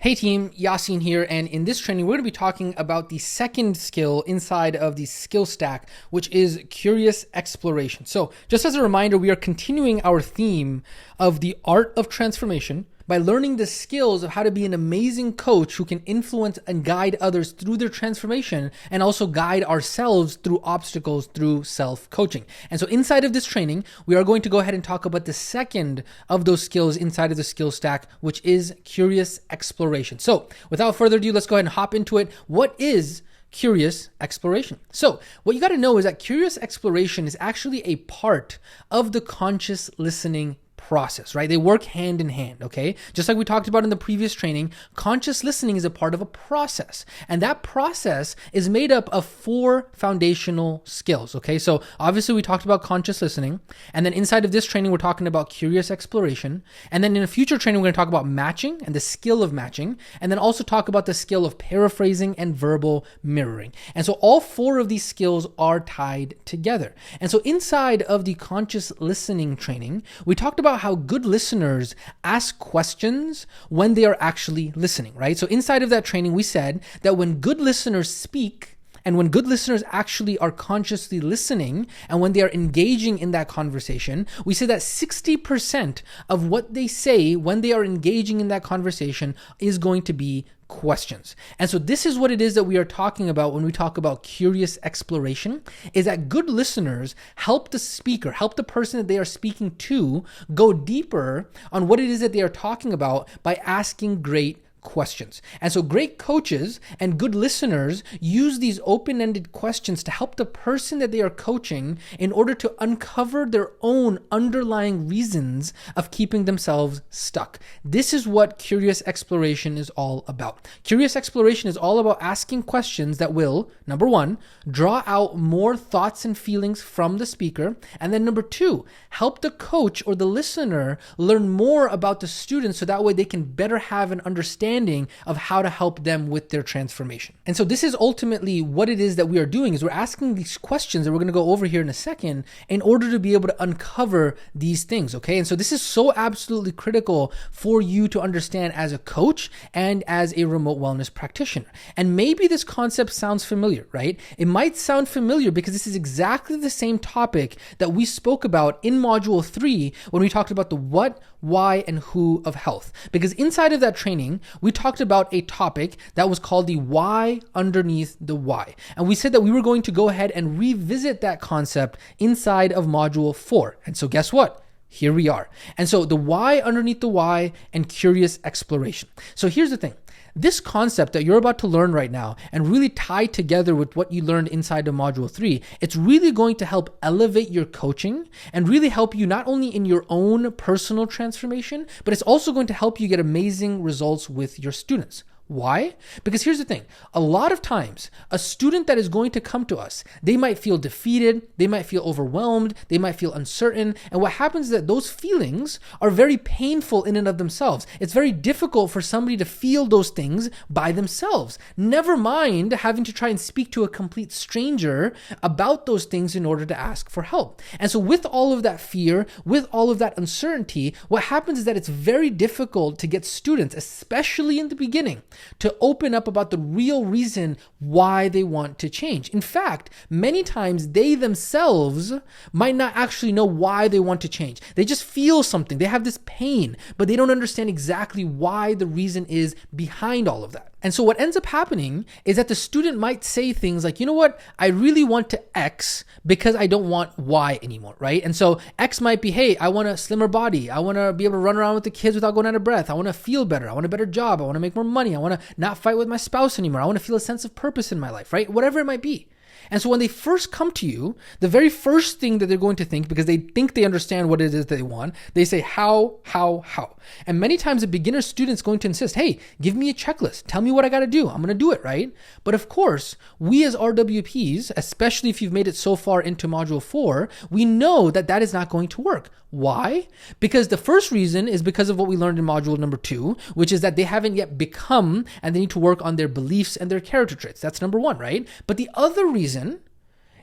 Hey team, Yasin here, and in this training, we're going to be talking about the second skill inside of the skill stack, which is curious exploration. So just as a reminder, we are continuing our theme of the art of transformation by learning the skills of how to be an amazing coach who can influence and guide others through their transformation and also guide ourselves through obstacles through self-coaching. And so inside of this training, we are going to go ahead and talk about the second of those skills inside of the skill stack, which is curious exploration. So without further ado, let's go ahead and hop into it. What is curious exploration? So what you got to know is that curious exploration is actually a part of the conscious listening process, right? They work hand in hand, okay? Just like we talked about in the previous training, conscious listening is a part of a process. And that process is made up of 4 foundational skills, okay? So obviously we talked about conscious listening. And then inside of this training, we're talking about curious exploration. And then in a future training, we're going to talk about matching and the skill of matching. And then also talk about the skill of paraphrasing and verbal mirroring. And so all 4 of these skills are tied together. And so inside of the conscious listening training, we talked about how good listeners ask questions when they are actually listening, right? So inside of that training, we said that when good listeners speak, and when good listeners actually are consciously listening, and when they are engaging in that conversation, we say that 60% of what they say when they are engaging in that conversation is going to be questions. And so this is what it is that we are talking about when we talk about curious exploration, is that good listeners help the speaker, help the person that they are speaking to go deeper on what it is that they are talking about by asking great questions. And so great coaches and good listeners use these open-ended questions to help the person that they are coaching in order to uncover their own underlying reasons of keeping themselves stuck. This is what curious exploration is all about. Curious exploration is all about asking questions that will, number 1, draw out more thoughts and feelings from the speaker, and then number 2, help the coach or the listener learn more about the student so that way they can better have an understanding of how to help them with their transformation. And so this is ultimately what it is that we are doing, is we're asking these questions that we're going to go over here in a second in order to be able to uncover these things, okay? And so this is so absolutely critical for you to understand as a coach and as a remote wellness practitioner. And maybe this concept sounds familiar, right? It might sound familiar because this is exactly the same topic that we spoke about in module 3 when we talked about the what, why, and who of health. Because inside of that training, we talked about a topic that was called the why underneath the why. And we said that we were going to go ahead and revisit that concept inside of module 4. And so guess what? Here we are. And so the why underneath the why and curious exploration. So here's the thing. This concept that you're about to learn right now and really tie together with what you learned inside of module 3, it's really going to help elevate your coaching and really help you not only in your own personal transformation, but it's also going to help you get amazing results with your students. Why? Because here's the thing. A lot of times, a student that is going to come to us, they might feel defeated, they might feel overwhelmed, they might feel uncertain. And what happens is that those feelings are very painful in and of themselves. It's very difficult for somebody to feel those things by themselves. Never mind having to try and speak to a complete stranger about those things in order to ask for help. And so with all of that fear, with all of that uncertainty, what happens is that it's very difficult to get students, especially in the beginning, to open up about the real reason why they want to change. In fact, many times they themselves might not actually know why they want to change. They just feel something. They have this pain, but they don't understand exactly why the reason is behind all of that. And so what ends up happening is that the student might say things like, you know what, I really want to X because I don't want Y anymore, right? And so X might be, hey, I want a slimmer body. I want to be able to run around with the kids without going out of breath. I want to feel better. I want a better job. I want to make more money. I want to not fight with my spouse anymore. I want to feel a sense of purpose in my life, right? Whatever it might be. And so when they first come to you, the very first thing that they're going to think, because they think they understand what it is that they want, they say, how? And many times a beginner student's going to insist, hey, give me a checklist. Tell me what I got to do. I'm going to do it, right? But of course, we as RWPs, especially if you've made it so far into module 4, we know that that is not going to work. Why? Because the first reason is because of what we learned in module number 2, which is that they haven't yet become, and they need to work on their beliefs and their character traits. That's number 1, right? But the other reason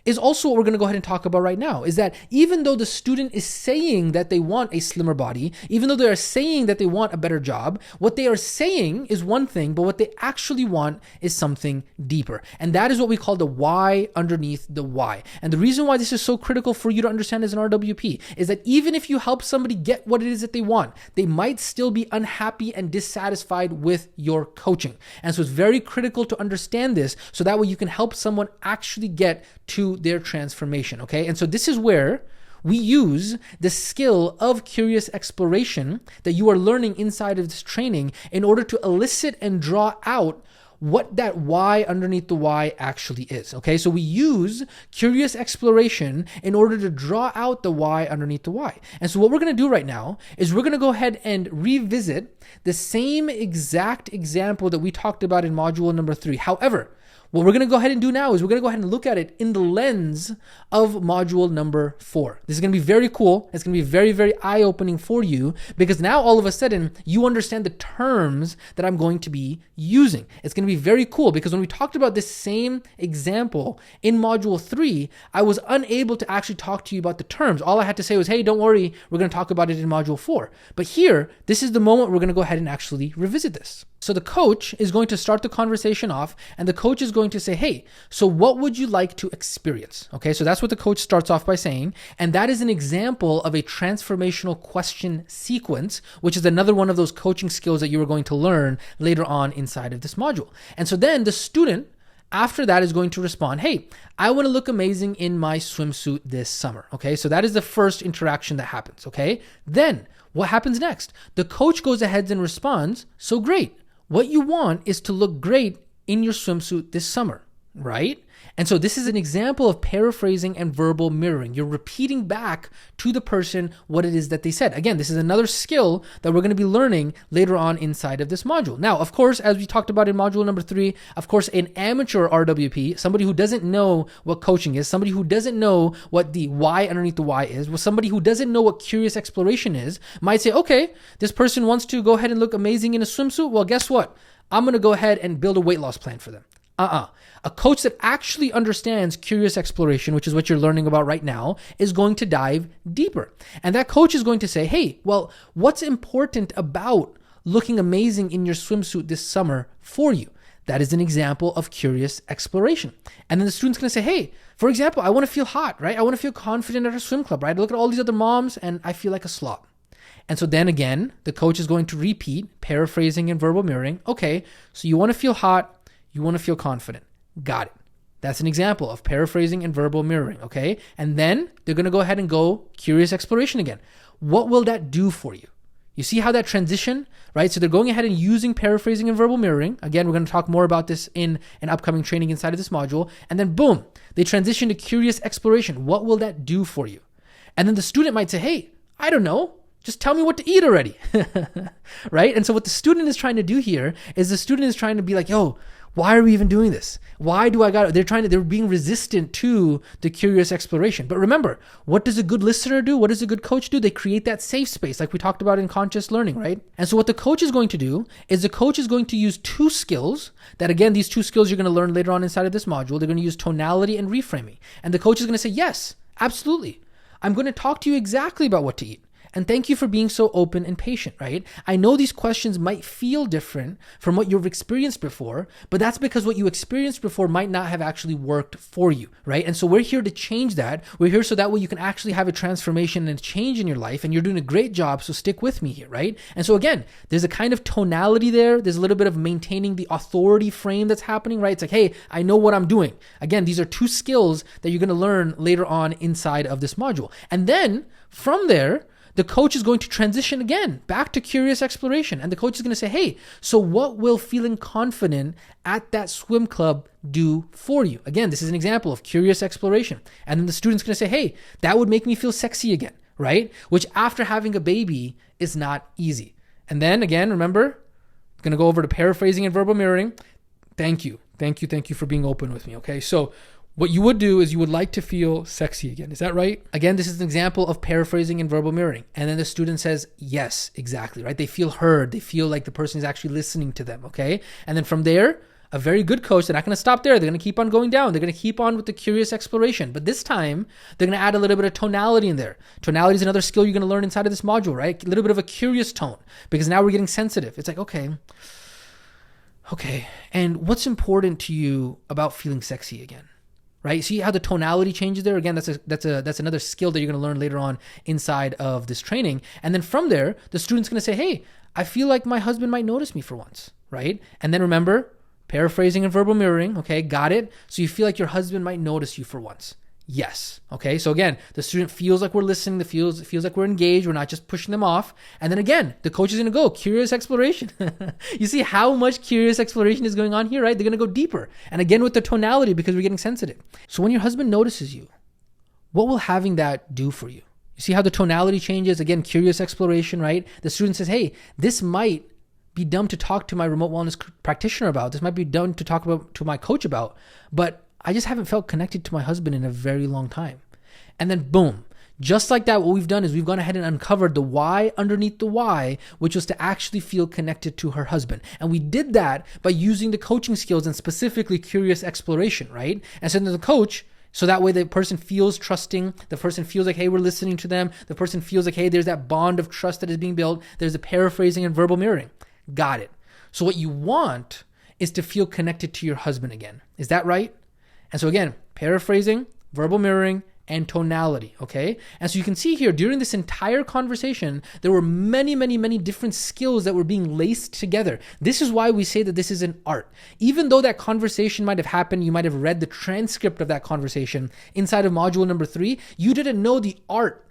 is also what we're going to go ahead and talk about right now, is that even though the student is saying that they want a slimmer body, even though they are saying that they want a better job, what they are saying is one thing, but what they actually want is something deeper. And that is what we call the why underneath the why. And the reason why this is so critical for you to understand as an RWP is that even if you help somebody get what it is that they want, they might still be unhappy and dissatisfied with your coaching. And so it's very critical to understand this so that way you can help someone actually get to their transformation, okay? And so this is where we use the skill of curious exploration that you are learning inside of this training in order to elicit and draw out what that why underneath the why actually is, okay? So we use curious exploration in order to draw out the why underneath the why. And so what we're going to do right now is we're going to go ahead and revisit the same exact example that we talked about in module number 3. However, what we're going to go ahead and do now is we're going to go ahead and look at it in the lens of module number 4. This is going to be very cool. It's going to be very, very eye-opening for you because now all of a sudden you understand the terms that I'm going to be using. It's going to be very cool because when we talked about this same example in module 3, I was unable to actually talk to you about the terms. All I had to say was, hey, don't worry, we're going to talk about it in module 4. But here, this is the moment we're going to go ahead and actually revisit this. So the coach is going to start the conversation off and the coach is going to say, hey, so what would you like to experience? Okay, so that's what the coach starts off by saying. And that is an example of a transformational question sequence, which is another one of those coaching skills that you are going to learn later on inside of this module. And so then the student after that is going to respond, hey, I want to look amazing in my swimsuit this summer. Okay, so that is the first interaction that happens. Okay, then what happens next? The coach goes ahead and responds, so great. What you want is to look great in your swimsuit this summer, right? And so this is an example of paraphrasing and verbal mirroring. You're repeating back to the person what it is that they said. Again, this is another skill that we're going to be learning later on inside of this module. Now, of course, as we talked about in module number 3, of course, an amateur RWP, somebody who doesn't know what coaching is, somebody who doesn't know what the why underneath the why is, somebody who doesn't know what curious exploration is, might say, okay, this person wants to go ahead and look amazing in a swimsuit. Well, guess what? I'm going to go ahead and build a weight loss plan for them. A coach that actually understands curious exploration, which is what you're learning about right now, is going to dive deeper. And that coach is going to say, hey, well, what's important about looking amazing in your swimsuit this summer for you? That is an example of curious exploration. And then the student's going to say, hey, for example, I want to feel hot, right? I want to feel confident at a swim club, right? I look at all these other moms and I feel like a slob. And so then again, the coach is going to repeat, paraphrasing and verbal mirroring. Okay, so you want to feel hot, you want to feel confident. Got it. That's an example of paraphrasing and verbal mirroring, okay? And then they're going to go ahead and go curious exploration again. What will that do for you? You see how that transition, right? So they're going ahead and using paraphrasing and verbal mirroring. Again, we're going to talk more about this in an upcoming training inside of this module. And then boom, they transition to curious exploration. What will that do for you? And then the student might say, hey, I don't know. Just tell me what to eat already, right? And so what the student is trying to do here is the student is trying to be like, yo, why are we even doing this? Why do I got, they're being resistant to the curious exploration. But remember, what does a good listener do? What does a good coach do? They create that safe space like we talked about in conscious learning, right? And so what the coach is going to do is the coach is going to use 2 skills that, again, these 2 skills you're going to learn later on inside of this module. They're going to use tonality and reframing. And the coach is going to say, yes, absolutely. I'm going to talk to you exactly about what to eat. And thank you for being so open and patient, right? I know these questions might feel different from what you've experienced before, but that's because what you experienced before might not have actually worked for you, right? And so we're here to change that. We're here so that way you can actually have a transformation and a change in your life, and you're doing a great job, so stick with me here, right? And so again, there's a kind of tonality there. There's a little bit of maintaining the authority frame that's happening, right? It's like, hey, I know what I'm doing. Again, these are 2 skills that you're going to learn later on inside of this module. And then from there, the coach is going to transition again back to curious exploration. And the coach is going to say, hey, so what will feeling confident at that swim club do for you? Again, this is an example of curious exploration. And then the student's going to say, hey, that would make me feel sexy again, right? Which after having a baby is not easy. And then again, remember, I'm going to go over to paraphrasing and verbal mirroring. Thank you for being open with me, okay? So what you would do is you would like to feel sexy again. Is that right? Again, this is an example of paraphrasing and verbal mirroring. And then the student says, yes, exactly, right? They feel heard. They feel like the person is actually listening to them, okay? And then from there, a very good coach, they're not going to stop there. They're going to keep on going down. They're going to keep on with the curious exploration. But this time, they're going to add a little bit of tonality in there. Tonality is another skill you're going to learn inside of this module, right? A little bit of a curious tone, because now we're getting sensitive. It's like, okay. And what's important to you about feeling sexy again? Right? See how the tonality changes there? Again, that's another skill that you're going to learn later on inside of this training. And then from there, the student's going to say, hey, I feel like my husband might notice me for once, right? And then remember, paraphrasing and verbal mirroring, okay, got it? So you feel like your husband might notice you for once. Yes. Okay. So again, the student feels like we're listening. Feels like we're engaged. We're not just pushing them off. And then again, the coach is going to go curious exploration. You see how much curious exploration is going on here, right? They're going to go deeper. And again, with the tonality, because we're getting sensitive. So when your husband notices you, what will having that do for you? You see how the tonality changes? Again, curious exploration, right? The student says, hey, this might be dumb to talk to my remote wellness practitioner about. This might be dumb to talk about to my coach about, but I just haven't felt connected to my husband in a very long time. And then boom, just like that, what we've done is we've gone ahead and uncovered the why underneath the why, which was to actually feel connected to her husband. And we did that by using the coaching skills and specifically curious exploration, right? And so then the coach, so that way the person feels trusting, the person feels like, hey, we're listening to them. The person feels like, hey, there's that bond of trust that is being built. There's the paraphrasing and verbal mirroring. Got it. So what you want is to feel connected to your husband again. Is that right? And so again, paraphrasing, verbal mirroring, and tonality, okay? And so you can see here, during this entire conversation, there were many, many, many different skills that were being laced together. This is why we say that this is an art. Even though that conversation might have happened, you might have read the transcript of that conversation inside of module number 3, you didn't know the art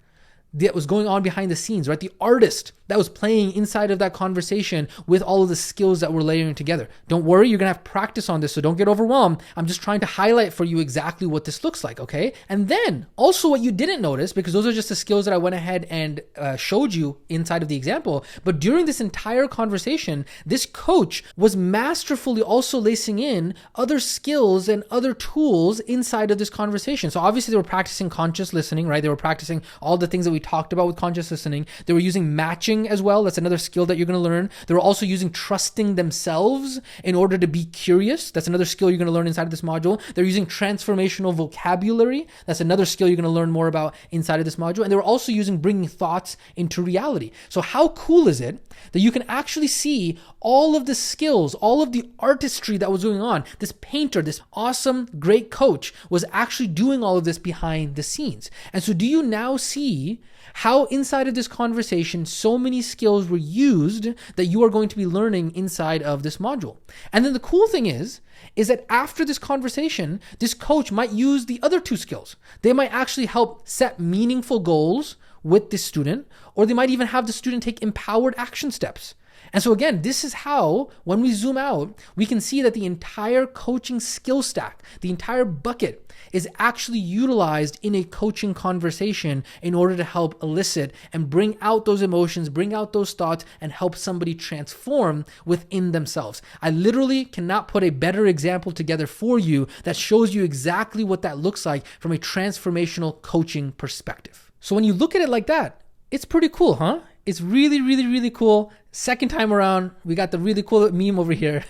that was going on behind the scenes, right? The artist that was playing inside of that conversation with all of the skills that we're layering together. Don't worry, you're going to have practice on this, so don't get overwhelmed. I'm just trying to highlight for you exactly what this looks like, okay? And then also what you didn't notice, because those are just the skills that I went ahead and showed you inside of the example, but during this entire conversation, this coach was masterfully also lacing in other skills and other tools inside of this conversation. So obviously they were practicing conscious listening, right? They were practicing all the things that we talked about with conscious listening. They were using matching as well. That's another skill that you're going to learn. They were also using trusting themselves in order to be curious. That's another skill you're going to learn inside of this module. They're using transformational vocabulary. That's another skill you're going to learn more about inside of this module. And they were also using bringing thoughts into reality. So how cool is it that you can actually see all of the skills, all of the artistry that was going on? This painter, this awesome, great coach was actually doing all of this behind the scenes. And so do you now see how inside of this conversation, so many skills were used that you are going to be learning inside of this module? And then the cool thing is that after this conversation, this coach might use the other 2 skills. They might actually help set meaningful goals with this student, or they might even have the student take empowered action steps. And so again, this is how, when we zoom out, we can see that the entire coaching skill stack, the entire bucket, is actually utilized in a coaching conversation in order to help elicit and bring out those emotions, bring out those thoughts, and help somebody transform within themselves. I literally cannot put a better example together for you that shows you exactly what that looks like from a transformational coaching perspective. So when you look at it like that, it's pretty cool, huh? It's really, really, really cool. Second time around, we got the really cool meme over here.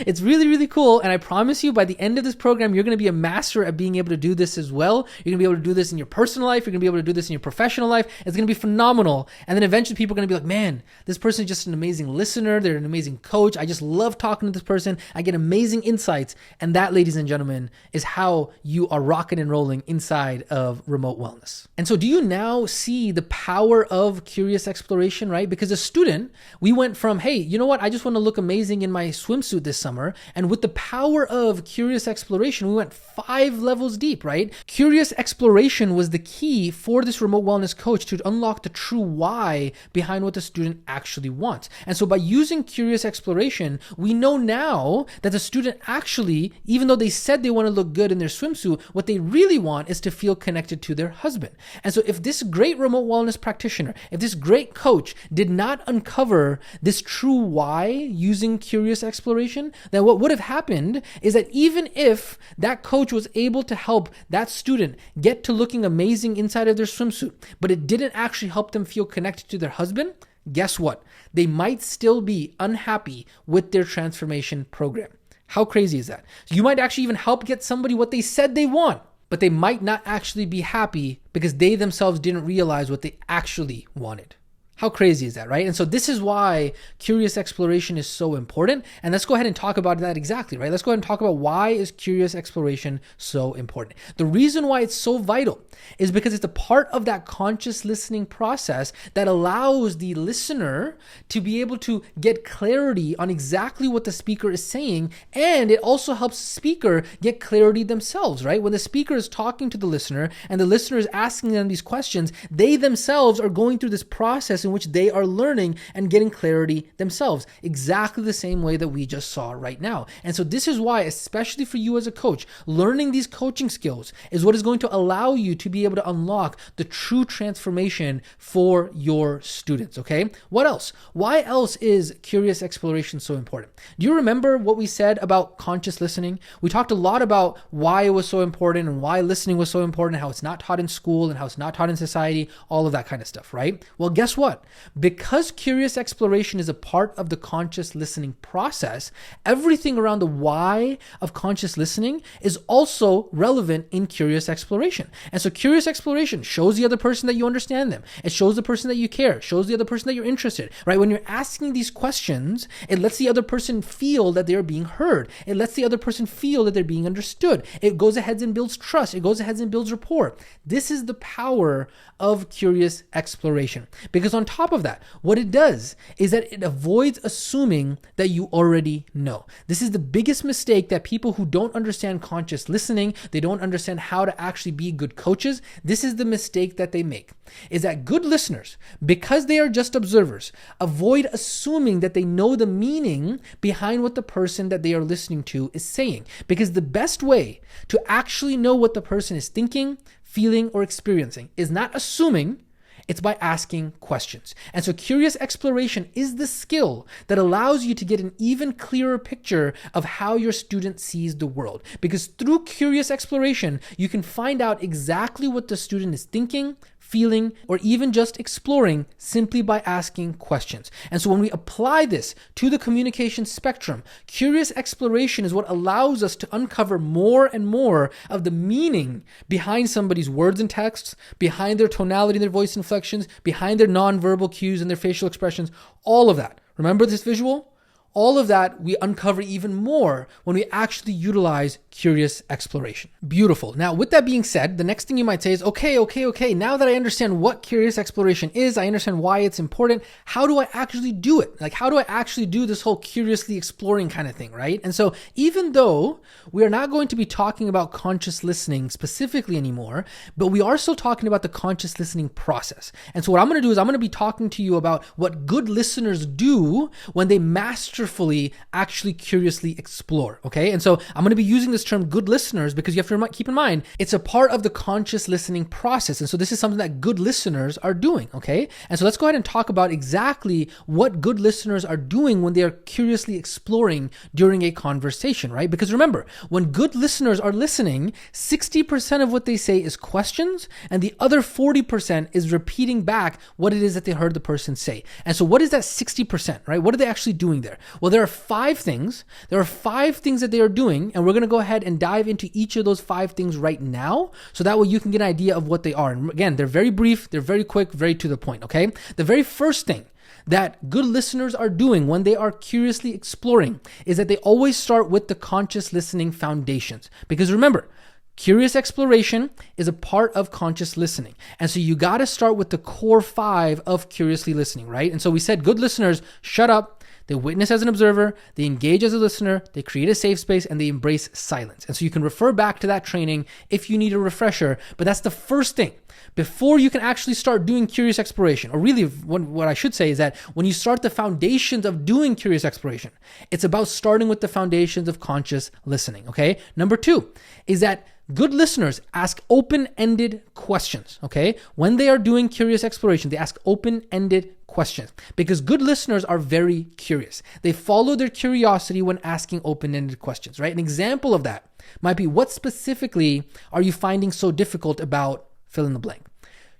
It's really, really cool. And I promise you, by the end of this program, you're going to be a master at being able to do this as well. You're going to be able to do this in your personal life. You're going to be able to do this in your professional life. It's going to be phenomenal. And then eventually people are going to be like, man, this person is just an amazing listener. They're an amazing coach. I just love talking to this person. I get amazing insights. And that, ladies and gentlemen, is how you are rocking and rolling inside of remote wellness. And so do you now see the power of curious exploration, right? Because a student, we went from, hey, you know what? I just want to look amazing in my swimsuit this summer. And with the power of curious exploration, we went 5 levels deep, right? Curious exploration was the key for this remote wellness coach to unlock the true why behind what the student actually wants. And so by using curious exploration, we know now that the student actually, even though they said they want to look good in their swimsuit, what they really want is to feel connected to their husband. And so if this great remote wellness practitioner, if this great coach did not uncover this true why using curious exploration, then what would have happened is that even if that coach was able to help that student get to looking amazing inside of their swimsuit, but it didn't actually help them feel connected to their husband, guess what? They might still be unhappy with their transformation program. How crazy is that? So you might actually even help get somebody what they said they want, but they might not actually be happy because they themselves didn't realize what they actually wanted. How crazy is that, right? And so this is why curious exploration is so important. And let's go ahead and talk about that exactly, right? Let's go ahead and talk about why is curious exploration so important. The reason why it's so vital is because it's a part of that conscious listening process that allows the listener to be able to get clarity on exactly what the speaker is saying. And it also helps the speaker get clarity themselves, right? When the speaker is talking to the listener and the listener is asking them these questions, they themselves are going through this process in which they are learning and getting clarity themselves, exactly the same way that we just saw right now. And so this is why, especially for you as a coach, learning these coaching skills is what is going to allow you to be able to unlock the true transformation for your students, okay? What else? Why else is curious exploration so important? Do you remember what we said about conscious listening? We talked a lot about why it was so important and why listening was so important, how it's not taught in school and how it's not taught in society, all of that kind of stuff, right? Well, guess what? Because curious exploration is a part of the conscious listening process, everything around the why of conscious listening is also relevant in curious exploration. And so curious exploration shows the other person that you understand them. It shows the person that you care, shows the other person that you're interested, right? When you're asking these questions, it lets the other person feel that they're being heard. It lets the other person feel that they're being understood. It goes ahead and builds trust. It goes ahead and builds rapport. This is the power of curious exploration. Because on top of that, what it does is that it avoids assuming that you already know. This is the biggest mistake that people who don't understand conscious listening, they don't understand how to actually be good coaches. This is the mistake that they make, is that good listeners, because they are just observers, avoid assuming that they know the meaning behind what the person that they are listening to is saying. Because the best way to actually know what the person is thinking, feeling, or experiencing is not assuming, it's by asking questions. And so curious exploration is the skill that allows you to get an even clearer picture of how your student sees the world. Because through curious exploration, you can find out exactly what the student is thinking, feeling, or even just exploring simply by asking questions. And so when we apply this to the communication spectrum, curious exploration is what allows us to uncover more and more of the meaning behind somebody's words and texts, behind their tonality and their voice inflections, behind their nonverbal cues and their facial expressions, all of that. Remember this visual? All of that we uncover even more when we actually utilize curious exploration. Beautiful. Now, with that being said, the next thing you might say is, okay, now that I understand what curious exploration is, I understand why it's important, how do I actually do it? Like, how do I actually do this whole curiously exploring kind of thing, right? And so even though we are not going to be talking about conscious listening specifically anymore, but we are still talking about the conscious listening process. And so what I'm going to do is I'm going to be talking to you about what good listeners do when they masterfully actually curiously explore, okay? And so I'm going to be using this term good listeners because you have to keep in mind, it's a part of the conscious listening process. And so this is something that good listeners are doing, okay? And so let's go ahead and talk about exactly what good listeners are doing when they are curiously exploring during a conversation, right? Because remember, when good listeners are listening, 60% of what they say is questions, and the other 40% is repeating back what it is that they heard the person say. And so what is that 60%, right? What are they actually doing there? Well, there are five things. There are five things that they are doing, and we're going to go ahead and dive into each of those five things right now, so that way you can get an idea of what they are. And again, they're very brief, they're very quick, very to the point, okay? The very first thing that good listeners are doing when they are curiously exploring is that they always start with the conscious listening foundations. Because remember, curious exploration is a part of conscious listening. And so you got to start with the core five of curiously listening, right? And so we said good listeners shut up, they witness as an observer, they engage as a listener, they create a safe space, and they embrace silence. And so you can refer back to that training if you need a refresher, but that's the first thing. Before you can actually start doing curious exploration, or really what I should say is that when you start the foundations of doing curious exploration, it's about starting with the foundations of conscious listening, okay? Number two is that good listeners ask open-ended questions, okay? When they are doing curious exploration, they ask open-ended questions because good listeners are very curious. They follow their curiosity when asking open-ended questions, right? An example of that might be, what specifically are you finding so difficult about fill in the blank?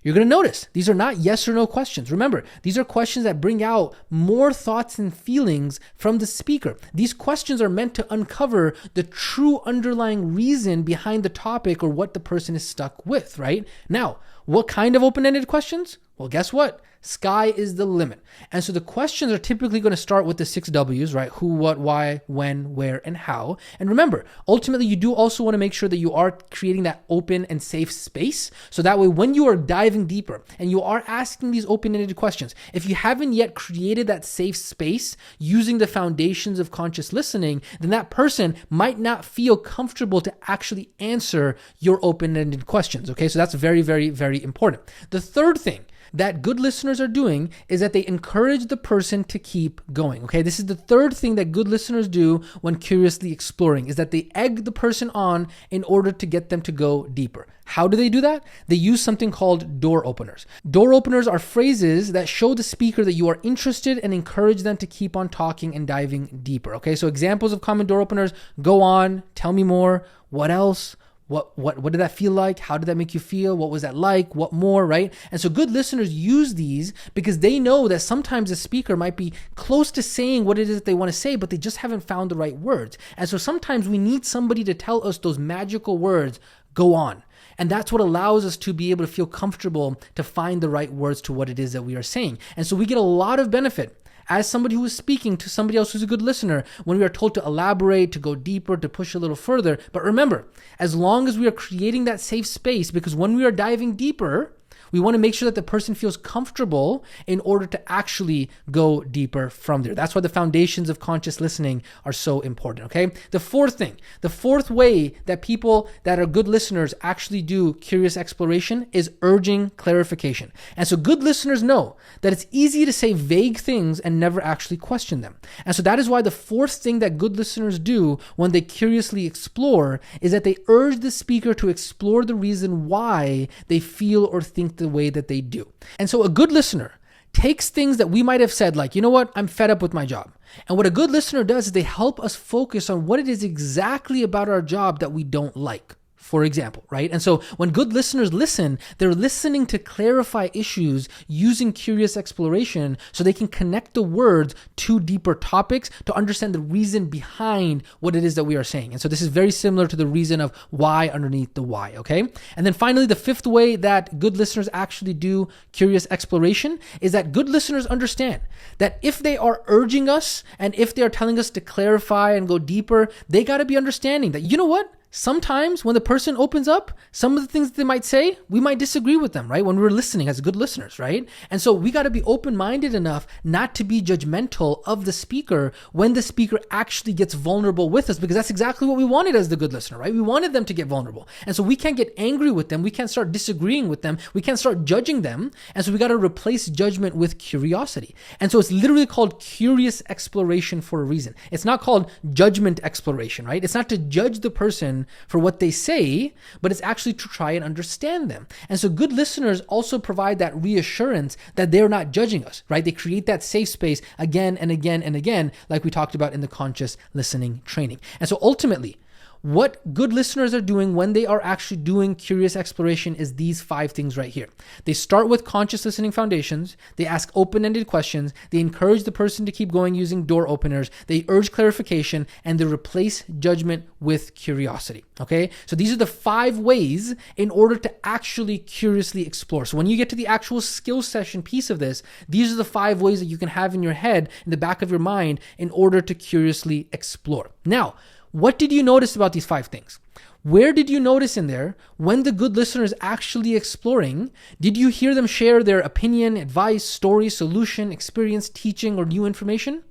you're going to notice these are not yes or no questions. Remember, these are questions that bring out more thoughts and feelings from the speaker. These questions are meant to uncover the true underlying reason behind the topic or what the person is stuck with, right? Now, what kind of open-ended questions? Well, guess what? Sky is the limit. And so the questions are typically going to start with the 6 W's, right? Who, what, why, when, where, and how. And remember, ultimately, you do also want to make sure that you are creating that open and safe space. So that way, when you are diving deeper and you are asking these open-ended questions, if you haven't yet created that safe space using the foundations of conscious listening, then that person might not feel comfortable to actually answer your open-ended questions. Okay, so that's very, very, very important. The third thing that good listeners are doing is that they encourage the person to keep going. Okay, this is the third thing that good listeners do when curiously exploring, is that they egg the person on in order to get them to go deeper. How do they do that? They use something called door openers. Door openers are phrases that show the speaker that you are interested and encourage them to keep on talking and diving deeper. Okay, so examples of common door openers: go on, tell me more, what else? What did that feel like? How did that make you feel? What was that like? What more, right? And so good listeners use these because they know that sometimes the speaker might be close to saying what it is that they want to say, but they just haven't found the right words. And so sometimes we need somebody to tell us those magical words, go on. And that's what allows us to be able to feel comfortable to find the right words to what it is that we are saying. And so we get a lot of benefit as somebody who is speaking to somebody else who's a good listener when we are told to elaborate, to go deeper, to push a little further. But remember, as long as we are creating that safe space, because when we are diving deeper, we want to make sure that the person feels comfortable in order to actually go deeper from there. That's why the foundations of conscious listening are so important, okay? The fourth way that people that are good listeners actually do curious exploration is urging clarification. And so good listeners know that it's easy to say vague things and never actually question them. And so that is why the fourth thing that good listeners do when they curiously explore is that they urge the speaker to explore the reason why they feel or think the way that they do. And so a good listener takes things that we might have said, like, you know what, I'm fed up with my job. And what a good listener does is they help us focus on what it is exactly about our job that we don't like, for example, right? And so when good listeners listen, they're listening to clarify issues using curious exploration so they can connect the words to deeper topics to understand the reason behind what it is that we are saying. And so this is very similar to the reason of why underneath the why, okay? And then finally, the fifth way that good listeners actually do curious exploration is that good listeners understand that if they are urging us and if they are telling us to clarify and go deeper, they got to be understanding that, you know what? Sometimes when the person opens up, some of the things that they might say, we might disagree with them, right? When we're listening as good listeners, right? And so we got to be open-minded enough not to be judgmental of the speaker when the speaker actually gets vulnerable with us, because that's exactly what we wanted as the good listener, right? We wanted them to get vulnerable. And so we can't get angry with them. We can't start disagreeing with them. We can't start judging them. And so we got to replace judgment with curiosity. And so it's literally called curious exploration for a reason. It's not called judgment exploration, right? It's not to judge the person for what they say, but it's actually to try and understand them. And so good listeners also provide that reassurance that they're not judging us, right? They create that safe space again and again and again, like we talked about in the conscious listening training. And so ultimately, what good listeners are doing when they are actually doing curious exploration is these 5 things right here. They start with conscious listening foundations. They ask open-ended questions. They encourage the person to keep going using door openers. They urge clarification, and they replace judgment with curiosity. Okay? So these are the 5 ways in order to actually curiously explore. So when you get to the actual skill session piece of this, these are the 5 ways that you can have in your head, in the back of your mind, in order to curiously explore. Now, what did you notice about these 5 things? Where did you notice in there when the good listener is actually exploring? Did you hear them share their opinion, advice, story, solution, experience, teaching, or new information?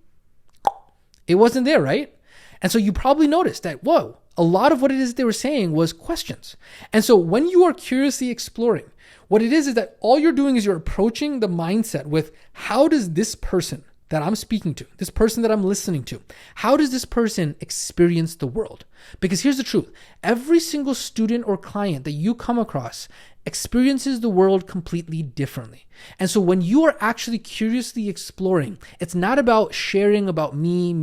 It wasn't there, right? And so you probably noticed that, whoa, a lot of what it is they were saying was questions. And so when you are curiously exploring, what it is that all you're doing is you're approaching the mindset with, how does this person that I'm speaking to, this person that I'm listening to, how does this person experience the world? Because here's the truth. Every single student or client that you come across experiences the world completely differently. And so when you are actually curiously exploring, it's not about sharing about me.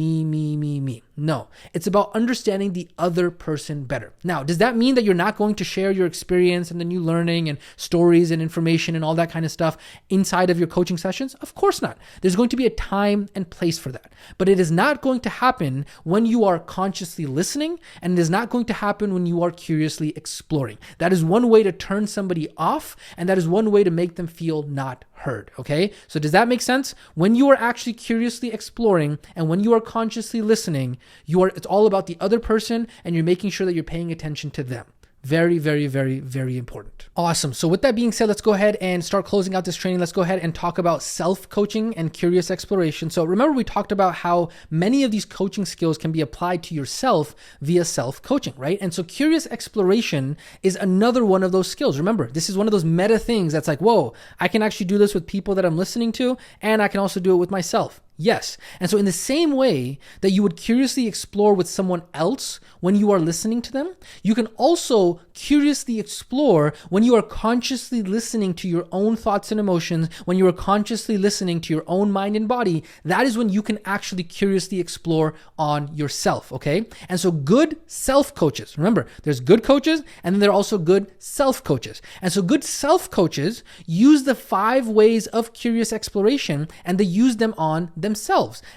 No, it's about understanding the other person better. Now, does that mean that you're not going to share your experience and the new learning and stories and information and all that kind of stuff inside of your coaching sessions? Of course not. There's going to be a time and place for that. But it is not going to happen when you are consciously listening, and it is not going to happen when you are curiously exploring. That is one way to turn somebody off, and that is one way to make them feel not heard. Okay? So does that make sense? When you are actually curiously exploring and when you are consciously listening, it's all about the other person, and you're making sure that you're paying attention to them. Very, very, very, very important. Awesome. So with that being said, let's go ahead and start closing out this training. Let's go ahead and talk about self-coaching and curious exploration. So remember, we talked about how many of these coaching skills can be applied to yourself via self-coaching, right? And so curious exploration is another one of those skills. Remember, this is one of those meta things that's like, whoa, I can actually do this with people that I'm listening to, and I can also do it with myself. Yes. And so in the same way that you would curiously explore with someone else when you are listening to them, you can also curiously explore when you are consciously listening to your own thoughts and emotions, when you are consciously listening to your own mind and body. That is when you can actually curiously explore on yourself, okay? And so good self-coaches, remember, there's good coaches and then there are also good self-coaches. And so good self-coaches use the 5 ways of curious exploration, and they use them on themselves.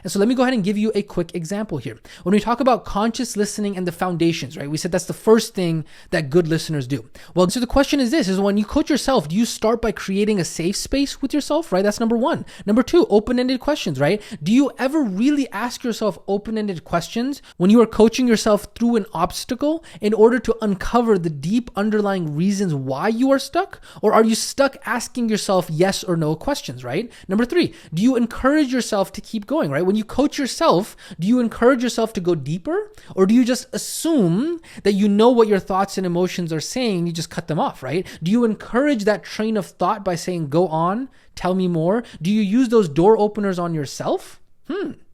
And so let me go ahead and give you a quick example here. When we talk about conscious listening and the foundations, right? We said that's the first thing that good listeners do. Well, so the question is this, is when you coach yourself, do you start by creating a safe space with yourself, right? That's number 1. Number 2, open-ended questions, right? Do you ever really ask yourself open-ended questions when you are coaching yourself through an obstacle in order to uncover the deep underlying reasons why you are stuck? Or are you stuck asking yourself yes or no questions, right? Number 3, do you encourage yourself to keep going, right? When you coach yourself, do you encourage yourself to go deeper, or do you just assume that you know what your thoughts and emotions are saying, you just cut them off, right? Do you encourage that train of thought by saying, go on, tell me more? Do you use those door openers on yourself?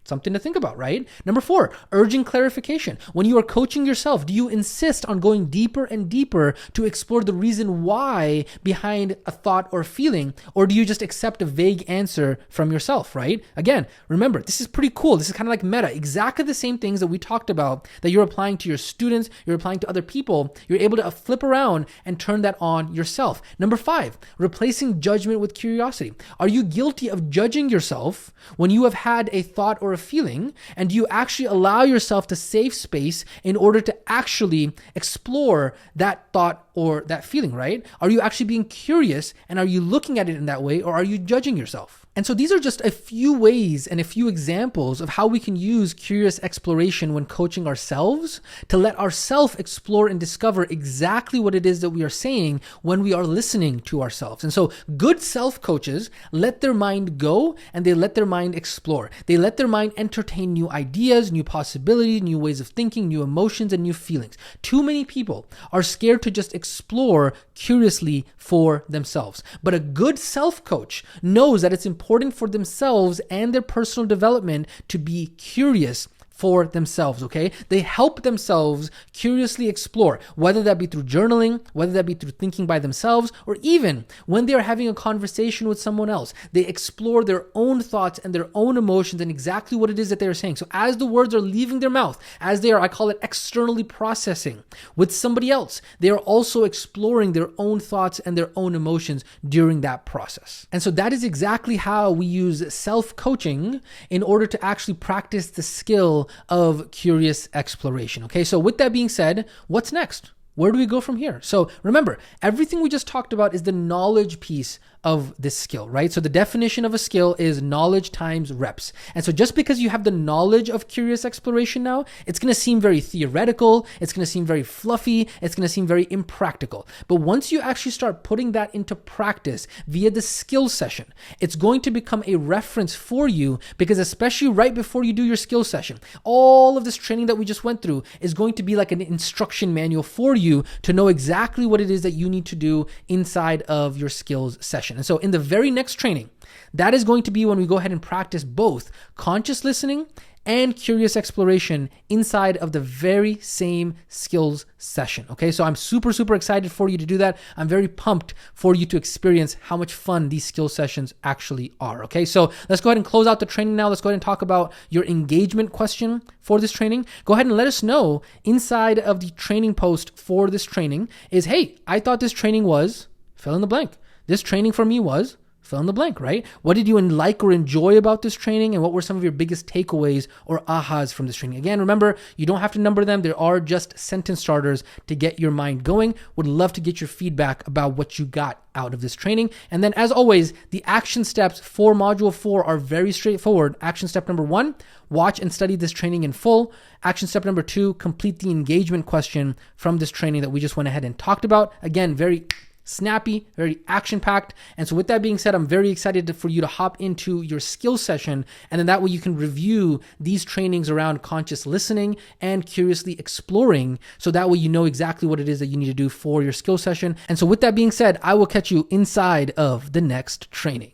Something to think about, right? Number 4, urging clarification. When you are coaching yourself, do you insist on going deeper and deeper to explore the reason why behind a thought or feeling, or do you just accept a vague answer from yourself, right? Again, remember, this is pretty cool. This is kind of like meta. Exactly the same things that we talked about that you're applying to your students, you're applying to other people. You're able to flip around and turn that on yourself. Number 5, replacing judgment with curiosity. Are you guilty of judging yourself when you have had a thought or a feeling, and do you actually allow yourself to save space in order to actually explore that thought or that feeling, right? Are you actually being curious, and are you looking at it in that way, or are you judging yourself? And so these are just a few ways and a few examples of how we can use curious exploration when coaching ourselves to let ourselves explore and discover exactly what it is that we are saying when we are listening to ourselves. And so good self-coaches let their mind go, and they let their mind explore. They let their mind entertain new ideas, new possibilities, new ways of thinking, new emotions, and new feelings. Too many people are scared to just explore curiously for themselves. But a good self-coach knows that it's important for themselves and their personal development to be curious for themselves, okay? They help themselves curiously explore, whether that be through journaling, whether that be through thinking by themselves, or even when they are having a conversation with someone else. They explore their own thoughts and their own emotions and exactly what it is that they are saying. So as the words are leaving their mouth, as they are, I call it externally processing with somebody else, they are also exploring their own thoughts and their own emotions during that process. And so that is exactly how we use self-coaching in order to actually practice the skill of curious exploration. Okay, so with that being said, what's next? Where do we go from here? So remember, everything we just talked about is the knowledge piece of this skill, right? So the definition of a skill is knowledge times reps. And so just because you have the knowledge of curious exploration now, it's going to seem very theoretical, it's going to seem very fluffy, it's going to seem very impractical. But once you actually start putting that into practice via the skill session, it's going to become a reference for you, because especially right before you do your skill session, all of this training that we just went through is going to be like an instruction manual for you to know exactly what it is that you need to do inside of your skills session. And so in the very next training, that is going to be when we go ahead and practice both conscious listening and curious exploration inside of the very same skills session. Okay, so I'm super, super excited for you to do that. I'm very pumped for you to experience how much fun these skill sessions actually are. Okay, so let's go ahead and close out the training now. Let's go ahead and talk about your engagement question for this training. Go ahead and let us know inside of the training post for this training is, hey, I thought this training was fill in the blank. This training for me was fill in the blank, right? What did you like or enjoy about this training? And what were some of your biggest takeaways or ahas from this training? Again, remember, you don't have to number them. There are just sentence starters to get your mind going. Would love to get your feedback about what you got out of this training. And then as always, the action steps for module 4 are very straightforward. Action step number 1, watch and study this training in full. Action step number 2, complete the engagement question from this training that we just went ahead and talked about. Again, very snappy, very action-packed. And so with that being said, I'm very excited for you to hop into your skill session. And then that way you can review these trainings around conscious listening and curiously exploring. So that way you know exactly what it is that you need to do for your skill session. And so with that being said, I will catch you inside of the next training.